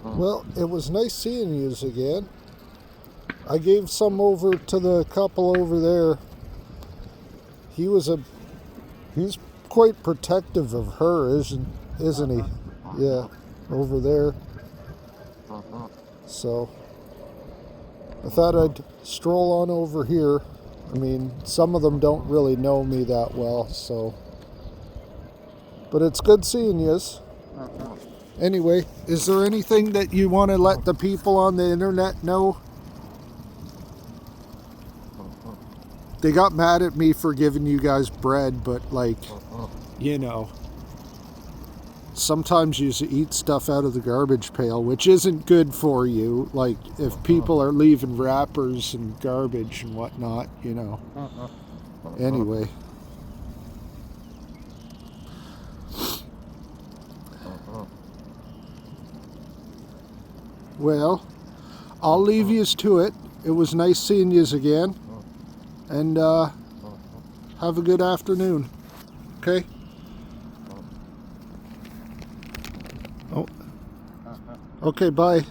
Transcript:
Well, it was nice seeing yous again. I gave some over to the couple over there. He's quite protective of her, isn't he? Yeah, over there. So I thought I'd stroll on over here. I mean, some of them don't really know me that well, so. But it's good seeing yous. Anyway, is there anything that you want to let the people on the internet know? They got mad at me for giving you guys bread, but like, you know, sometimes you eat stuff out of the garbage pail, which isn't good for you. Like, if people are leaving wrappers and garbage and whatnot, you know. Anyway. Well, I'll leave yous to it. It was nice seeing yous again. And have a good afternoon. Okay? Oh. Okay, bye.